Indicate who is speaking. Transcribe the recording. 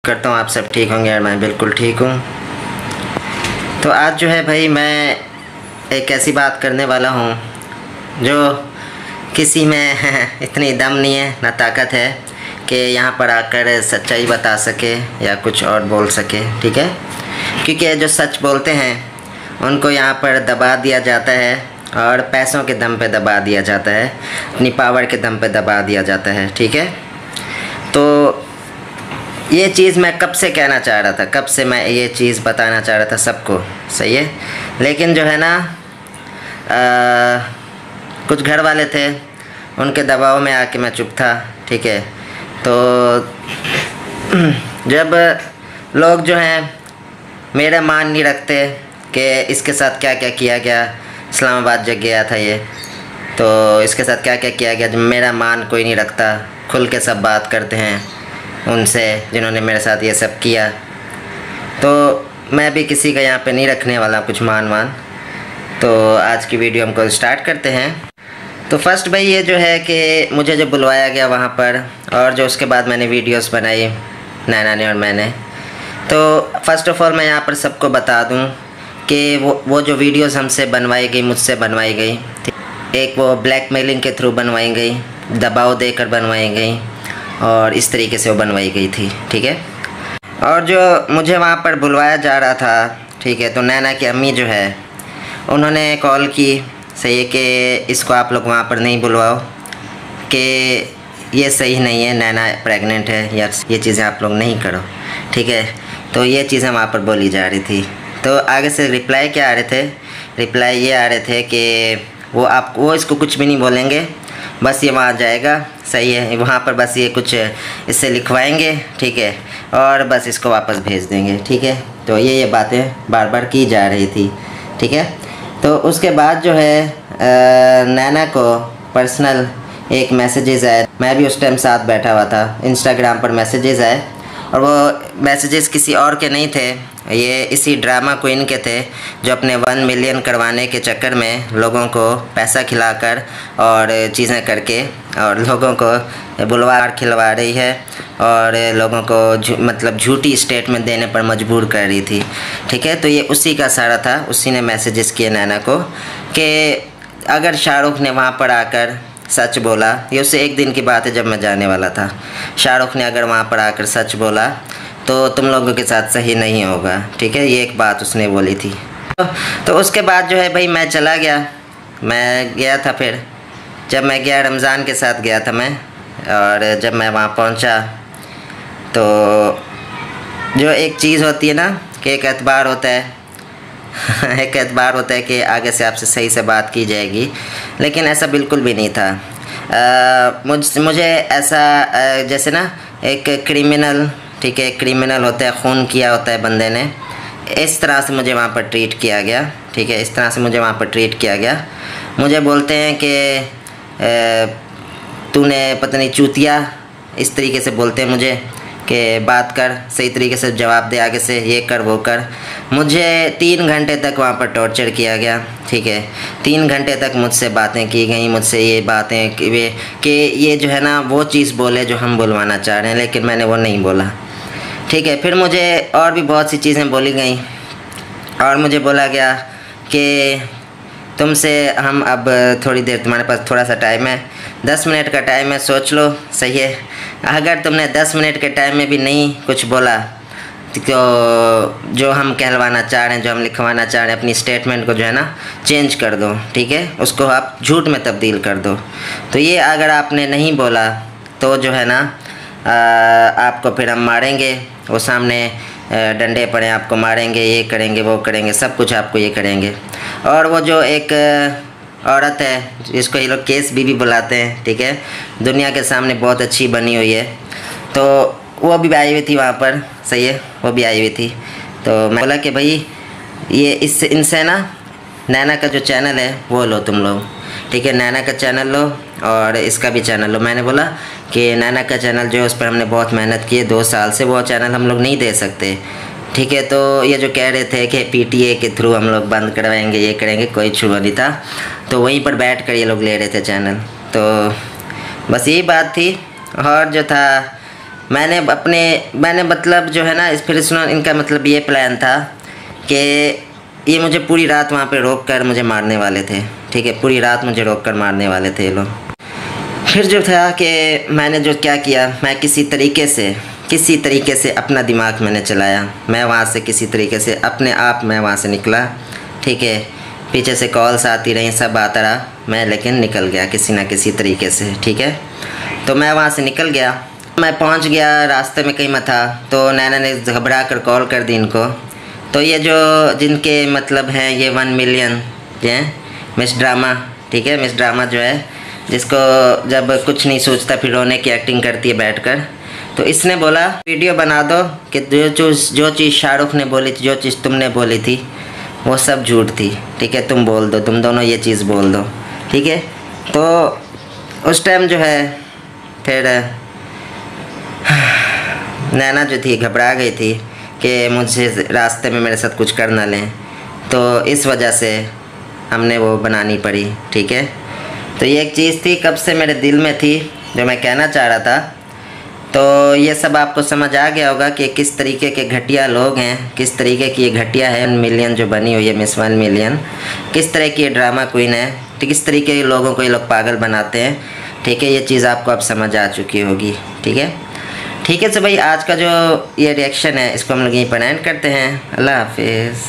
Speaker 1: करता हूँ आप सब ठीक होंगे और मैं बिल्कुल ठीक हूँ। तो आज जो है भाई मैं एक ऐसी बात करने वाला हूँ जो किसी में इतनी दम नहीं है ना ताकत है कि यहाँ पर आकर सच्चाई बता सके या कुछ और बोल सके, ठीक है। क्योंकि जो सच बोलते हैं उनको यहाँ पर दबा दिया जाता है और पैसों के दम पे दबा दिया जाता है, अपनी पावर के दम पे दबा दिया जाता है, ठीक है। तो ये चीज़ मैं कब से कहना चाह रहा था, कब से मैं ये चीज़ बताना चाह रहा था सबको, सही है। लेकिन जो है ना कुछ घर वाले थे, उनके दबाव में आके मैं चुप था, ठीक है। तो जब लोग जो हैं मेरा मान नहीं रखते कि इसके साथ क्या क्या किया गया, इस्लामाबाद जग गया था ये, तो इसके साथ क्या क्या किया गया, जब मेरा मान कोई नहीं रखता, खुल के सब बात करते हैं उनसे जिन्होंने मेरे साथ ये सब किया, तो मैं भी किसी का यहाँ पे नहीं रखने वाला कुछ मान। तो आज की वीडियो हमको स्टार्ट करते हैं। तो फर्स्ट भाई ये जो है कि मुझे जो बुलवाया गया वहाँ पर, और जो उसके बाद मैंने वीडियोस बनाई नैना ने और मैंने, तो फर्स्ट ऑफ़ ऑल मैं यहाँ पर सबको बता दूँ कि वो जो वीडियोस हमसे बनवाई गई, मुझसे बनवाई गई, एक वो ब्लैकमेलिंग के थ्रू बनवाई गई, दबाव देकर बनवाई गई और इस तरीके से वो बनवाई गई थी, ठीक है। और जो मुझे वहाँ पर बुलवाया जा रहा था, ठीक है, तो नैना की अम्मी जो है उन्होंने कॉल की, सही है, कि इसको आप लोग वहाँ पर नहीं बुलवाओ, कि ये सही नहीं है, नैना प्रेग्नेंट है, या ये चीज़ें आप लोग नहीं करो, ठीक है। तो ये चीज़ें वहाँ पर बोली जा रही थी। तो आगे से रिप्लाई क्या आ रहे थे, रिप्लाई ये आ रहे थे कि वो इसको कुछ भी नहीं बोलेंगे, बस ये वहाँ जाएगा, सही है, वहाँ पर बस ये कुछ इससे लिखवाएंगे, ठीक है, और बस इसको वापस भेज देंगे, ठीक है। तो ये बातें बार बार की जा रही थी, ठीक है। तो उसके बाद जो है नैना को पर्सनल एक मैसेजेस आए, मैं भी उस टाइम साथ बैठा हुआ था, इंस्टाग्राम पर मैसेजेस आए, और वो मैसेजेस किसी और के नहीं थे, ये इसी ड्रामा क्वीन के थे जो अपने 1 मिलियन करवाने के चक्कर में लोगों को पैसा खिलाकर और चीज़ें करके और लोगों को बुलवा खिलवा रही है और लोगों को मतलब झूठी स्टेटमेंट देने पर मजबूर कर रही थी, ठीक है। तो ये उसी का सारा था, उसी ने मैसेजेस किए नैना को कि अगर शाहरुख ने वहाँ पर आकर सच बोला, ये उससे एक दिन की बात है जब मैं जाने वाला था, शाहरुख ने अगर वहाँ पर आकर सच बोला तो तुम लोगों के साथ सही नहीं होगा, ठीक है, ये एक बात उसने बोली थी। तो उसके बाद जो है भाई मैं चला गया, मैं गया था, फिर जब मैं गया रमज़ान के साथ गया था मैं, और जब मैं वहाँ पहुँचा तो जो एक चीज़ होती है ना कि एक एतबार होता है एक एतबार होता है कि आगे से आपसे सही से बात की जाएगी, लेकिन ऐसा बिल्कुल भी नहीं था। मुझे ऐसा जैसे ना एक क्रिमिनल, ठीक है, क्रिमिनल होता है, खून किया होता है बंदे ने, इस तरह से मुझे वहाँ पर ट्रीट किया गया, ठीक है, इस तरह से मुझे वहाँ पर ट्रीट किया गया। मुझे बोलते हैं कि तूने पता नहीं चूतिया, इस तरीके से बोलते हैं मुझे कि बात कर, सही तरीके से जवाब दे, आगे से ये कर वो कर। मुझे 3 घंटे तक वहाँ पर टॉर्चर किया गया, ठीक है, 3 घंटे तक मुझसे बातें की गई, मुझसे ये बातें कि ये जो है ना वो चीज़ बोले जो हम बुलवाना चाह रहे हैं, लेकिन मैंने वो नहीं बोला, ठीक है। फिर मुझे और भी बहुत सी चीज़ें बोली गई और मुझे बोला गया कि तुमसे हम अब थोड़ी देर, तुम्हारे पास थोड़ा सा टाइम है, 10 मिनट का टाइम है, सोच लो, सही है। अगर तुमने 10 मिनट के टाइम में भी नहीं कुछ बोला तो जो हम कहलवाना चाह रहे हैं, जो हम लिखवाना चाह रहे हैं, अपनी स्टेटमेंट को जो है ना चेंज कर दो, ठीक है, उसको आप झूठ में तब्दील कर दो। तो ये अगर आपने नहीं बोला तो जो है ना आपको फिर हम मारेंगे, वो सामने डंडे पड़े आपको मारेंगे, ये करेंगे वो करेंगे, सब कुछ आपको ये करेंगे। और वो जो एक औरत है जिसको ये लोग केस बीबी बुलाते हैं, ठीक है, दुनिया के सामने बहुत अच्छी बनी हुई है, तो वो भी आई हुई थी वहाँ पर, सही है, वो भी आई हुई थी। तो मैं बोला कि भाई ये इनसे ना नैना का जो चैनल है वो लो तुम लोग, ठीक है, नैना का चैनल लो और इसका भी चैनल लो। मैंने बोला कि नैना का चैनल जो है उस पर हमने बहुत मेहनत की है, 2 साल से, वो चैनल हम लोग नहीं दे सकते, ठीक है। तो ये जो कह रहे थे कि PTA के थ्रू हम लोग बंद करवाएंगे, ये करेंगे, कोई छुआ नहीं था, तो वहीं पर बैठ कर ये लोग ले रहे थे चैनल। तो बस यही बात थी। और जो था मैंने मतलब जो है ना, इस फिर सुनो, इनका मतलब ये प्लान था कि ये मुझे पूरी रात वहाँ पे रोक कर मुझे मारने वाले थे। ठीक है, पूरी रात मुझे रोक कर मारने वाले थे ये लोग। फिर जो था कि मैंने जो क्या किया, मैं किसी तरीके से अपना दिमाग मैंने चलाया। मैं वहाँ से किसी तरीके से अपने आप मैं वहाँ से निकला। ठीक है, पीछे से कॉल्स आती रही, सब आता रहा, मैं लेकिन निकल गया किसी ना किसी तरीके से। ठीक है, तो मैं वहाँ से निकल गया। मैं पहुँच गया, रास्ते में कहीं मैं था तो नैना ने घबरा कर कॉल कर दी इनको। तो ये जो जिनके मतलब हैं ये 1 मिलियन हैं, मिस ड्रामा। ठीक है, मिस ड्रामा जो है, जिसको जब कुछ नहीं सोचता फिर रोने की एक्टिंग करती है बैठकर, तो इसने बोला वीडियो बना दो कि जो चीज़ शाहरुख ने बोली थी, जो चीज़ तुमने बोली थी वो सब झूठ थी। ठीक है, तुम बोल दो, तुम दोनों ये चीज़ बोल दो। ठीक है, तो उस टाइम जो है फिर नैना जो थी घबरा गई थी कि मुझे रास्ते में मेरे साथ कुछ कर ना लें, तो इस वजह से हमने वो बनानी पड़ी। ठीक है, तो ये एक चीज़ थी कब से मेरे दिल में थी जो मैं कहना चाह रहा था। तो ये सब आपको समझ आ गया होगा कि किस तरीके के घटिया लोग हैं, किस तरीके की ये घटिया है 1 मिलियन जो बनी हुई है, मिस 1 मिलियन, किस तरह की ये ड्रामा क्वीन है। तो किस तरीके के लोगों को ये लोग पागल बनाते हैं। ठीक है, ये चीज़ आपको अब समझ आ चुकी होगी। ठीक है, ठीक है, तो भाई आज का जो ये रिएक्शन है इसको हम लोग यहीं पर एंड करते हैं। अल्लाह हाफिज़।